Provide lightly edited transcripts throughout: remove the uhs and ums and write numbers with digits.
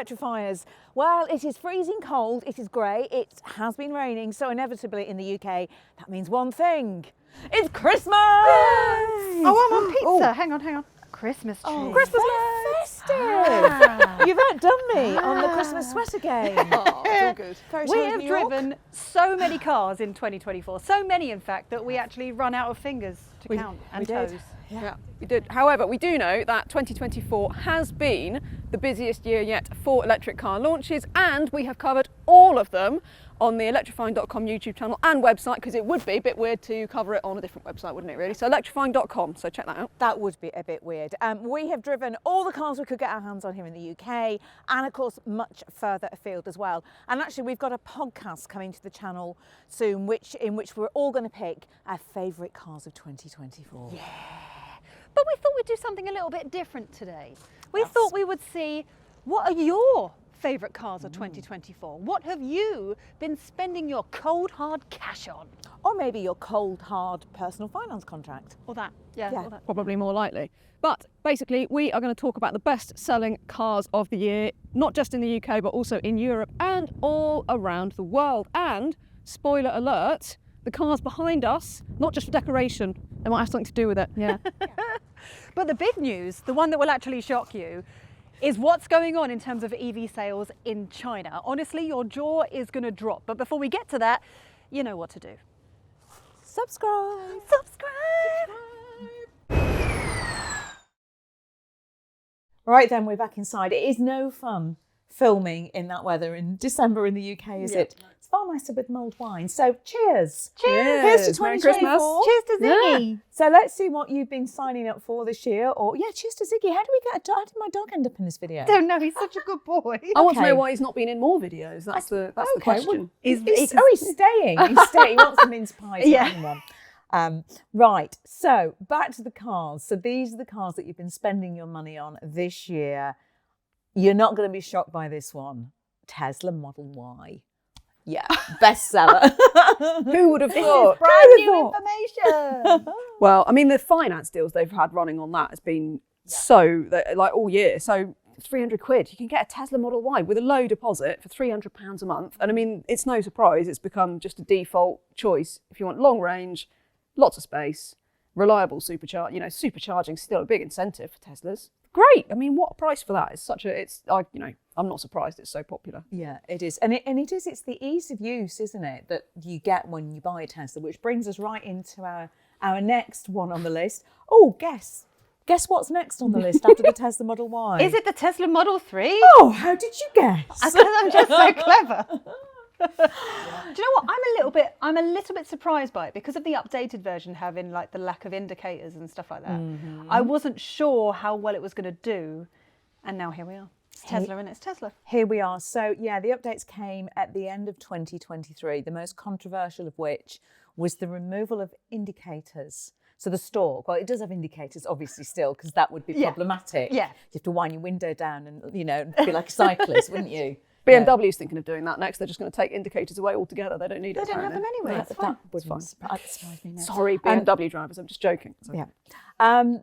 electrifiers. Well, it is freezing cold, it is grey, it has been raining, so inevitably in the UK, that means one thing. It's Christmas! Oh, I'm on pizza. Hang on. Christmas tree. Oh, Christmas festive! You've outdone me on the Christmas sweater game. Oh, it's all good. We have driven so many cars in 2024, so many in fact, that we actually run out of fingers to count and toes. Yeah, we did. However, we do know that 2024 has been the busiest year yet for electric car launches, and we have covered all of them on the electrifying.com YouTube channel and website, because it would be a bit weird to cover it on a different website, wouldn't it really? So electrifying.com, so check that out. That would be a bit weird. We have driven all the cars we could get our hands on here in the UK, and of course much further afield as well. And actually we've got a podcast coming to the channel soon in which we're all going to pick our favourite cars of 2024. Yeah. But we thought we'd do something a little bit different today. We thought we would see, what are your favourite cars of 2024? What have you been spending your cold hard cash on? Or maybe your cold hard personal finance contract. Or that, yeah. Or that. Probably more likely. But basically, we are going to talk about the best-selling cars of the year, not just in the UK, but also in Europe and all around the world. And, spoiler alert, the cars behind us, not just for decoration, they might have something to do with it. Yeah. But the big news, the one that will actually shock you, is what's going on in terms of EV sales in China. Honestly, your jaw is going to drop. But before we get to that, you know what to do. Subscribe! Right then, we're back inside. It is no fun filming in that weather in December in the UK, is it? It's far nicer with mulled wine. So cheers! Here's to Merry 2024. Cheers to Ziggy! Yeah. So let's see what you've been signing up for this year. Or cheers to Ziggy. How did my dog end up in this video? Don't know, he's such a good boy. I want to Okay. know why he's not been in more videos. That's the question. Well, He's he's staying. He's staying. He wants some mince pies. Yeah. Right. So back to the cars. So these are the cars that you've been spending your money on this year. You're not going to be shocked by this one. Tesla Model Y. Yeah, bestseller. Who would have This thought? is brand new information. Well, I mean, the finance deals they've had running on that has been like all year. So 300 quid, you can get a Tesla Model Y with a low deposit for £300 a month. And I mean, it's no surprise, it's become just a default choice. If you want long range, lots of space, reliable supercharging, still a big incentive for Teslas. Great. I mean, what a price for that. I'm not surprised it's so popular. Yeah, it is. It's the ease of use, isn't it, that you get when you buy a Tesla, which brings us right into our next one on the list. Oh, guess what's next on the list after the Tesla Model Y? Is it the Tesla Model 3? Oh, how did you guess? Because I'm just so clever. Do you know what? I'm a little bit surprised by it because of the updated version having like the lack of indicators and stuff like that. Mm-hmm. I wasn't sure how well it was going to do, and now here we are. It's Tesla and it's Tesla. Here we are. So yeah, the updates came at the end of 2023. The most controversial of which was the removal of indicators. So the stalk, well, it does have indicators, obviously, still, because that would be problematic. Yeah. You have to wind your window down and, be like a cyclist, wouldn't you? BMW's thinking of doing that next. They're just going to take indicators away altogether. They don't need it. They don't have them anyway. That It's fine. surprise me now. Sorry, BMW drivers. I'm just joking. Yeah. They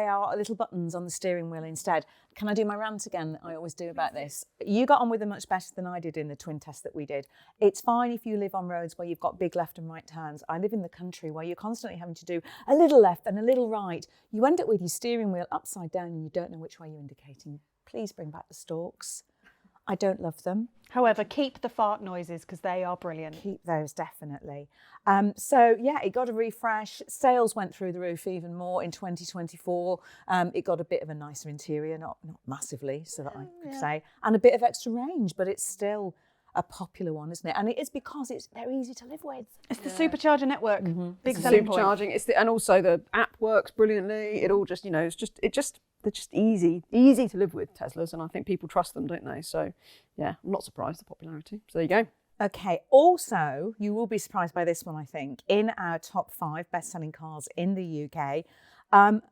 are little buttons on the steering wheel instead. Can I do my rant again? I always do about this. You got on with them much better than I did in the twin test that we did. It's fine if you live on roads where you've got big left and right turns. I live in the country where you're constantly having to do a little left and a little right. You end up with your steering wheel upside down and you don't know which way you're indicating. Please bring back the stalks. I don't love them. However, keep the fart noises because they are brilliant. Keep those, definitely. It got a refresh. Sales went through the roof even more in 2024. It got a bit of a nicer interior, not massively, so that I could say, and a bit of extra range, but it's still a popular one, isn't it? And it is because it's very easy to live with. It's the supercharger network. Mm-hmm. Big selling point. Supercharging. And also the app works brilliantly. It all just, they're just easy to live with, Teslas, and I think people trust them, don't they? So, yeah, I'm not surprised the popularity. So there you go. Okay, also, you will be surprised by this one, I think. In our top 5 best-selling cars in the UK, the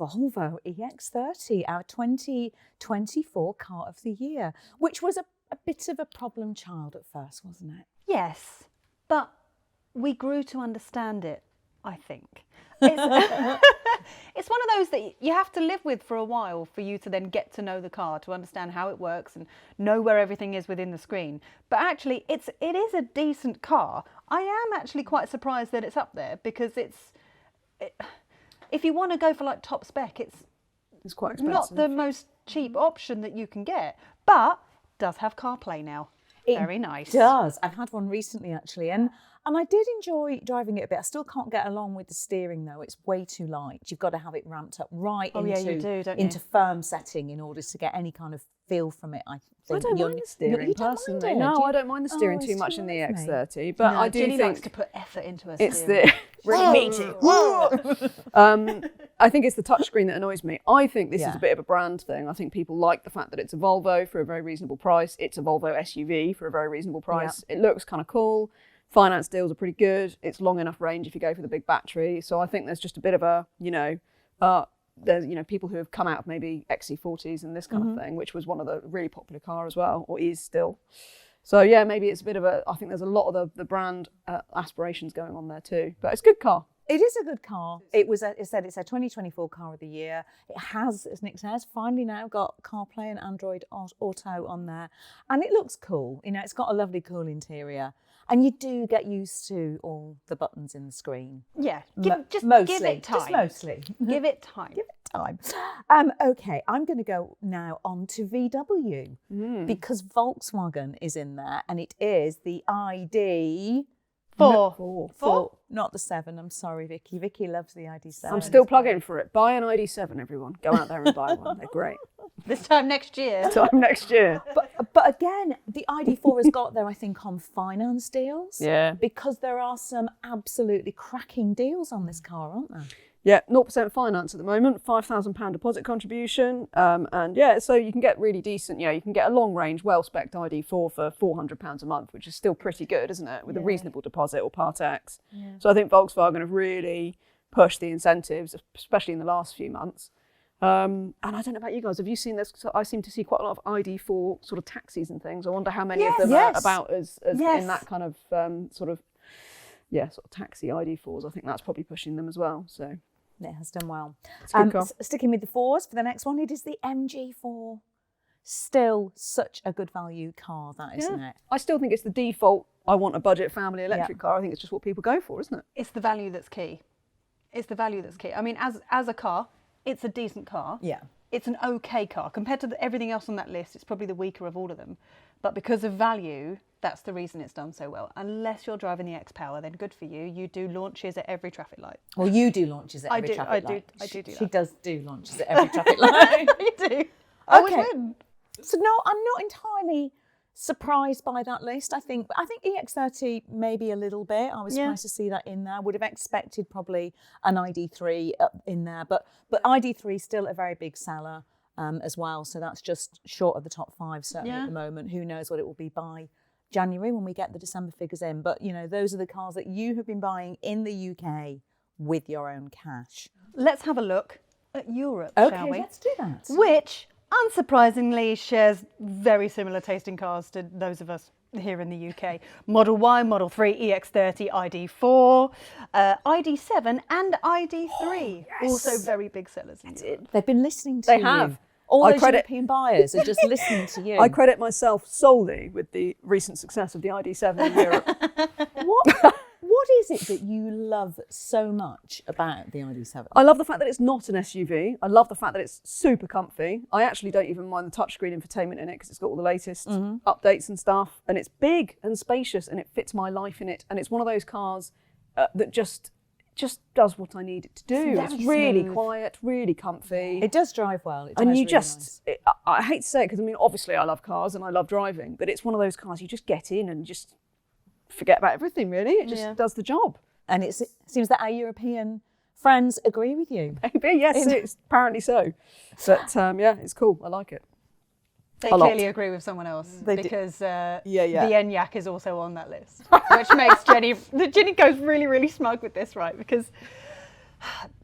Volvo EX30, our 2024 car of the year, which was a bit of a problem child at first, wasn't it? Yes, but we grew to understand it. I think. It's, it's one of those that you have to live with for a while for you to then get to know the car, to understand how it works and know where everything is within the screen. But actually, it is a decent car. I am actually quite surprised that it's up there because if you want to go for like top spec, it's quite expensive. not the most cheap option that you can get, but does have CarPlay now. Very nice. It does. I've had one recently actually, and I did enjoy driving it a bit. I still can't get along with the steering though. It's way too light. You've got to have it ramped up right into firm setting in order to get any kind of feel from it. I think. I don't mind the steering personally. No, I don't mind the steering too much in the EX30, but I do Ginny think likes to put effort into her it's steering. Me too. I think it's the touchscreen that annoys me. I think this is a bit of a brand thing. I think people like the fact that it's a Volvo for a very reasonable price. It's a Volvo SUV for a very reasonable price. It looks kind of cool. Finance deals are pretty good. It's long enough range if you go for the big battery. So I think there's just a bit of a, there's people who have come out of maybe XC40s and this kind of thing, which was one of the really popular car as well, or is still. So yeah, maybe it's a bit of I think there's a lot of the brand aspirations going on there too. But it's a good car. It is a good car. It's a 2024 car of the year. It has, as Nick says, finally now got CarPlay and Android Auto on there. And it looks cool. It's got a lovely cool interior. And you do get used to all the buttons in the screen. Yeah, just mostly. give it time. Just mostly. Give it time. Give it time. Okay, I'm going to go now on to VW because Volkswagen is in there, and it is the ID. Four. Not the 7. I'm sorry, Vicky. Vicky loves the ID7. I'm still plugging for it. Buy an ID7, everyone. Go out there and buy one. They're great. This time next year. But again, the ID4 has got there, I think, on finance deals. Yeah. Because there are some absolutely cracking deals on this car, aren't there? Yeah, 0% finance at the moment, £5,000 deposit contribution. And yeah, so you can get really decent, you can get a long range, well-spec'd ID4 for £400 a month, which is still pretty good, isn't it? With a reasonable deposit or Part X. Yeah. So I think Volkswagen have really pushed the incentives, especially in the last few months. And I don't know about you guys, have you seen this? I seem to see quite a lot of ID4 sort of taxis and things. I wonder how many of them are about as in that kind of sort of taxi ID4s. I think that's probably pushing them as well. So it has done well. It's a good car. Sticking with the 4s for the next one, it is the MG4. Still such a good value car, that isn't it? I still think it's the default. I want a budget family electric car. I think it's just what people go for, isn't it? It's the value that's key. I mean, as a car, it's a decent car. Yeah. It's an okay car. Compared to everything else on that list, it's probably the weaker of all of them. But because of value, that's the reason it's done so well. Unless you're driving the X-Power, then good for you. You do launches at every traffic light. Well, you do launches at every traffic light. I do that. She does do launches at every traffic light. You do. I always win. So no, I'm not entirely surprised by that list. I think EX30 maybe a little bit. I was surprised to see that in there. Would have expected probably an ID3 in there, but ID3 is still a very big seller as well. So that's just short of the top 5 certainly at the moment. Who knows what it will be by January when we get the December figures in. But those are the cars that you have been buying in the UK with your own cash. Let's have a look at Europe, shall we? Okay, let's do that. Which, unsurprisingly, shares very similar taste in cars to those of us here in the UK. Model Y, Model 3, EX30, ID4, ID7 and ID3. Also very big sellers in Europe. They've been listening to you. They have. All those European buyers are just listening to you. I credit myself solely with the recent success of the ID7 in Europe. What is it that you love so much about the ID7? I love the fact that it's not an SUV. I love the fact that it's super comfy. I actually don't even mind the touchscreen infotainment in it because it's got all the latest updates and stuff. And it's big and spacious and it fits my life in it. And it's one of those cars that just does what I need it to do. It's really quiet, really comfy. It does drive well. It And you drives really just, I hate to say it because obviously I love cars and I love driving, but it's one of those cars you just get in and just forget about everything really. It just does the job. And it seems that our European friends agree with you. Maybe, yes, it's apparently so. But it's cool. I like it. They clearly agree with someone else because the Enyaq is also on that list, which makes Ginny goes really, really smug with this, right? Because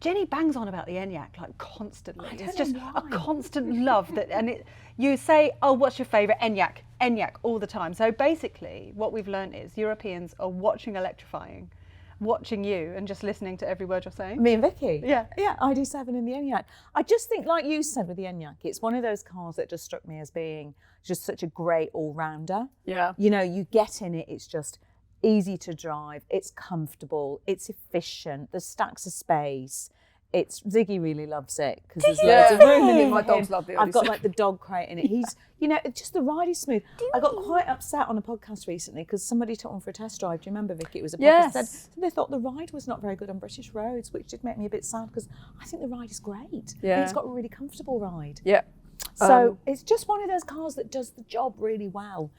Ginny bangs on about the Enyaq like constantly. It's just a constant love you say, oh, what's your favourite? Enyaq all the time. So basically what we've learned is Europeans are watching Electrifying, watching you and just listening to every word you're saying. Me and Vicky. Yeah. Yeah, ID7 in the Enyaq. I just think, like you said with the Enyaq, it's one of those cars that just struck me as being just such a great all-rounder. Yeah. You know, you get in it, it's just easy to drive, it's comfortable, it's efficient, there's stacks of space. Ziggy really loves it because there's loads of room in it. My dogs love the I've got ID7. like the dog crate in it. He's, you know, just the ride is smooth. I got quite upset on a podcast recently because somebody took one for a test drive. Do you remember, Vicky? It was a podcast. Yes. Said they thought the ride was not very good on British roads, which did make me a bit sad because I think the ride is great. Yeah. It's got a really comfortable ride. Yeah. So it's just one of those cars that does the job really well.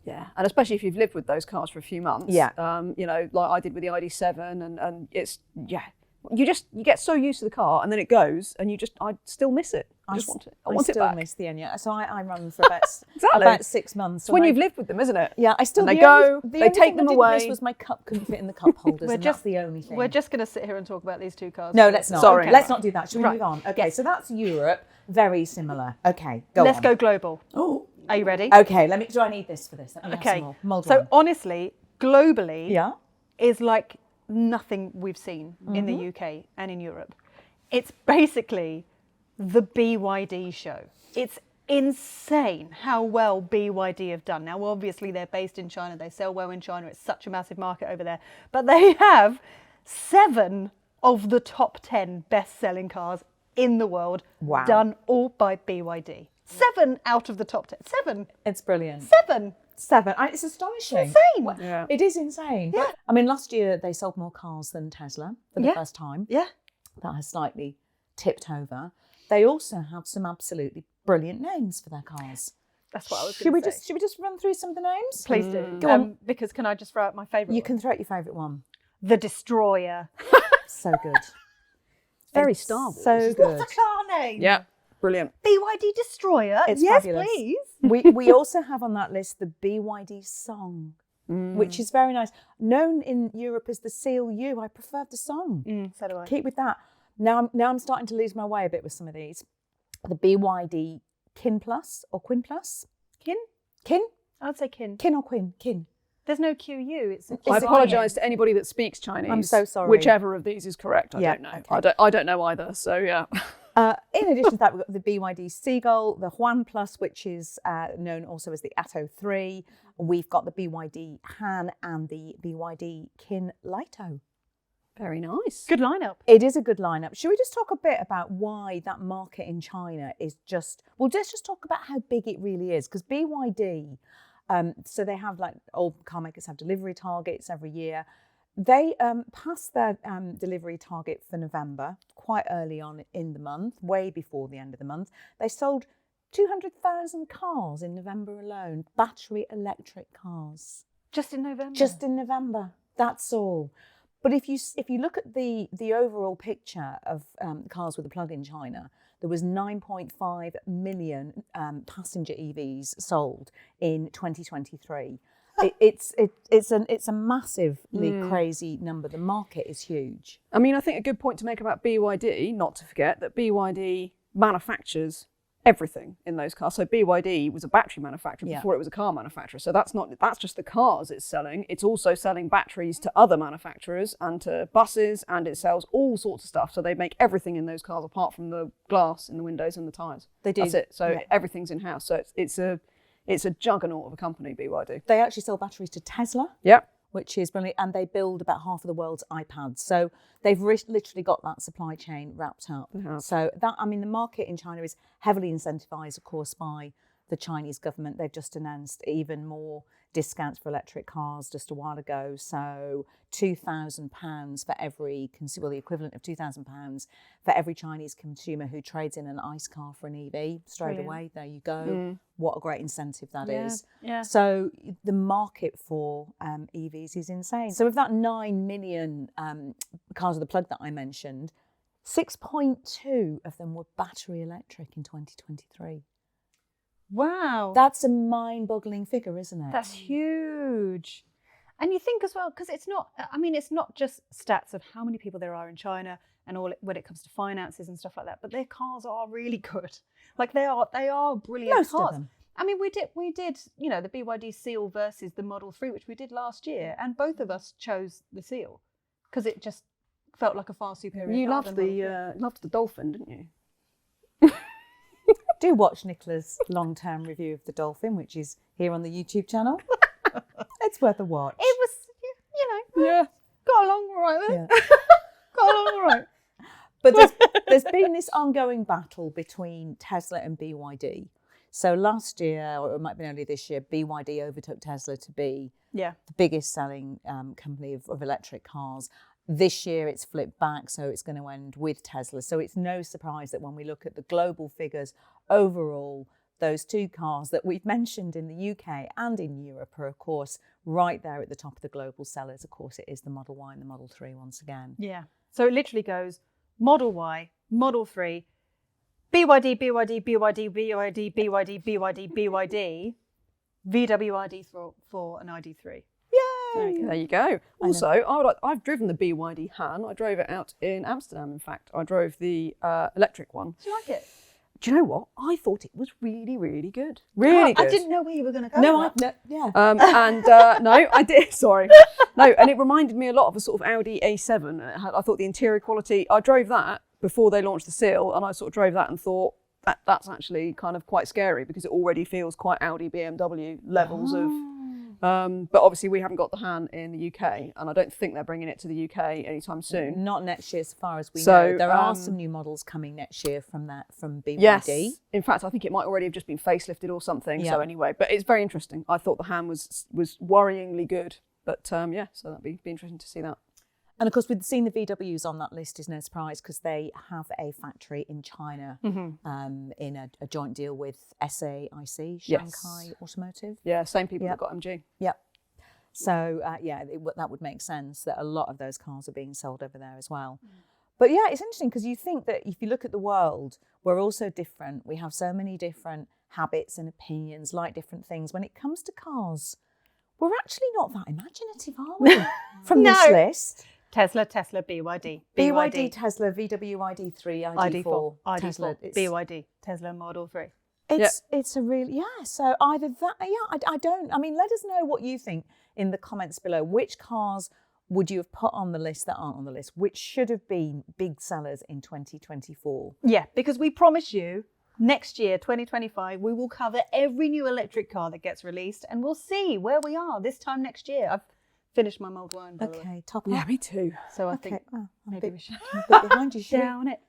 Yeah, and especially if you've lived with those cars for a few months. Yeah. You know, like I did with the ID7, and it's you get so used to the car, and then it goes, and I still miss it. I just want it. I want it still back. miss the Enyaq. So I run for about, Exactly. about 6 months. It's when you've lived with them, isn't it? Yeah, I still. And they the only- go, the they only take thing them I didn't away. miss was my cup couldn't fit in the cup holders, and that's the only thing. We're just going to sit here and talk about these two cars. No, let's not. Sorry. Let's not do that. Should we Right. move on? Okay, so that's Europe. Very similar. Okay, go Let's on. go global. Oh. Are you ready? Okay, do I need this for this? Let me have Okay. some more. Mulled So wine. honestly, globally, Yeah. is like nothing we've seen in the UK and in Europe. It's basically the BYD show. It's insane how well BYD have done. Now, obviously, they're based in China. They sell well in China. It's such a massive market over there. But they have 7 of the top 10 best-selling cars in the world done all by BYD. 7 out of the top 10. 7. It's brilliant. 7. 7. It's astonishing. It's insane. Yeah. It is insane. Yeah. I mean, last year they sold more cars than Tesla for the first time. Yeah. That has slightly tipped over. They also have some absolutely brilliant names for their cars. That's what I was Should going we to say. should we just run through some of the names? Please do. Go on. Because can I just throw out my favourite You one? can throw out your favourite one. The Destroyer. So good. Very It's Star Wars. So good. What's a car name? Yeah, brilliant. BYD Destroyer. It's yes, fabulous. please. We also have on that list the BYD song, which is very nice. Known in Europe as the Seal U. I preferred the song. So do I. Keep with that. Now I'm starting to lose my way a bit with some of these. The BYD Kin Plus or Quin Plus. Kin? Kin? I'd say kin. Kin or Quin? Kin. There's no QU. It's I apologise to anybody that speaks Chinese. I'm so sorry. Whichever of these is correct, I don't know. okay. I don't know either. So yeah. In addition to that, we've got the BYD Seagull, the Huan Plus, which is known also as the Atto 3. We've got the BYD Han and the BYD Kin Lito. Very nice. good lineup. It is a good lineup. Should we just talk a bit about why that market in China is just, well, let's just talk about how big it really is. Because BYD, so they have, like all car makers have delivery targets every year. They passed their delivery target for November quite early on in the month, way before the end of the month. They sold 200,000 cars in November alone, battery electric cars. Just in November. Just in November, that's all. But if you look at the overall picture of cars with a plug in China, there was 9.5 million passenger EVs sold in 2023. It's a massively crazy number. The market is huge. I mean, I think a good point to make about BYD, not to forget that BYD manufactures everything in those cars. So BYD was a battery manufacturer before it was a car manufacturer. So that's just the cars it's selling. It's also selling batteries to other manufacturers and to buses, and it sells all sorts of stuff. So they make everything in those cars apart from the glass in the windows and the tyres. They do. That's it. So everything's in house. So it's a juggernaut of a company, BYD. They actually sell batteries to Tesla. Yep. Which is brilliant, and they build about half of the world's iPads. So they've literally got that supply chain wrapped up. So the market in China is heavily incentivized, of course, by the Chinese government. They've just announced even more discounts for electric cars just a while ago. So £2,000 for every consumer, the equivalent of £2,000 for every Chinese consumer who trades in an ICE car for an EV. Straight away, there you go. What a great incentive that is. Yeah. So the market for EVs is insane. So of that 9 million cars with a plug that I mentioned, 6.2 of them were battery electric in 2023. Wow. That's a mind-boggling figure, isn't it? That's huge. And you think as well, because it's not just stats of how many people there are in China and all when it comes to finances and stuff like that, but their cars are really good. Like they are brilliant Most cars. of them. I mean, we did, the BYD Seal versus the Model 3, which we did last year, and both of us chose the Seal because it just felt like a far superior You car loved than Model 3. the Dolphin, didn't you? Do watch Nicola's long-term review of the Dolphin, which is here on the YouTube channel. It's worth a watch. It was, Yeah. got along all right with it. Yeah. Got along all right. But there's been this ongoing battle between Tesla and BYD. So last year, or it might have been earlier this year, BYD overtook Tesla to be Yeah. the biggest selling company of electric cars. This year it's flipped back, so it's going to end with Tesla. So it's no surprise that when we look at the global figures overall, those two cars that we've mentioned in the UK and in Europe are, of course, right there at the top of the global sellers. Of course, it is the Model Y and the Model 3 once again. Yeah. So it literally goes Model Y, Model 3, BYD, BYD, BYD, BYD, BYD, BYD, BYD, VW ID4 and ID3. Yay! There you go. Also, I've driven the BYD Han. I drove it out in Amsterdam, in fact. I drove the electric one. Do you like it? Do you know what? I thought it was really, really good. Really good. I didn't know where you were going to go. No, No, I did. Sorry. No, and it reminded me a lot of a sort of Audi A7. I thought the interior quality, I drove that before they launched the Seal, and I sort of drove that and thought that's actually kind of quite scary because it already feels quite Audi BMW levels of. But obviously we haven't got the Han in the UK, and I don't think they're bringing it to the UK anytime soon. Not next year, as far as we know. There are some new models coming next year from BYD. Yes. In fact, I think it might already have just been facelifted or something. Yeah. So anyway, but it's very interesting. I thought the Han was worryingly good, but yeah, so that'd be interesting to see that. And of course, we've seen the VWs on that list is no surprise because they have a factory in China in a joint deal with SAIC, Shanghai Automotive. Yeah, same people that got MG. Yep. So, that would make sense that a lot of those cars are being sold over there as well. But yeah, it's interesting because you think that if you look at the world, we're all so different. We have so many different habits and opinions, like different things. When it comes to cars, we're actually not that imaginative, are we? From this list. Tesla, BYD. BYD, Tesla, VW ID3, ID4, Tesla. BYD, Tesla Model 3. It's a really, so either that, I don't, I mean, let us know what you think in the comments below. Which cars would you have put on the list that aren't on the list? Which should have been big sellers in 2024? Yeah, because we promise you, next year, 2025, we will cover every new electric car that gets released, and we'll see where we are this time next year. I've finished my Model Y, by the way. Okay, top Yeah, up. me too. So I think maybe we should I'm a bit behind you. down it.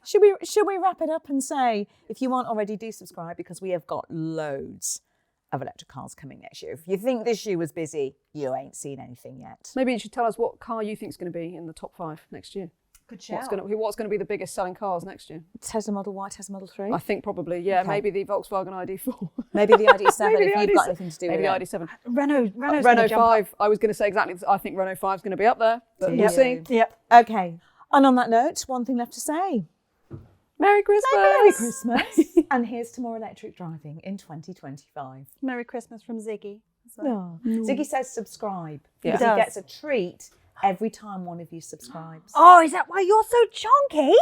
Should we wrap it up and say, if you aren't already, do subscribe because we have got loads of electric cars coming next year. If you think this year was busy, you ain't seen anything yet. Maybe you should tell us what car you think is going to be in the top 5 next year. Good shout. What's going to be the biggest selling cars next year? Tesla Model Y, Tesla Model 3? I think probably, yeah, Okay. maybe the Volkswagen ID4. Maybe the ID7 Maybe if the you've got ID7. anything to do Maybe with the it. ID7. Renault's Renault 5, I was going to say exactly, I think Renault 5 is going to be up there, but we'll see. Yep. Okay. And on that note, one thing left to say. Merry Christmas! Merry Christmas. And here's to more electric driving in 2025. Merry Christmas from Ziggy. as well. Ziggy says subscribe. Yeah. Because He he does. gets a treat every time one of you subscribes. Oh, is that why you're so chunky?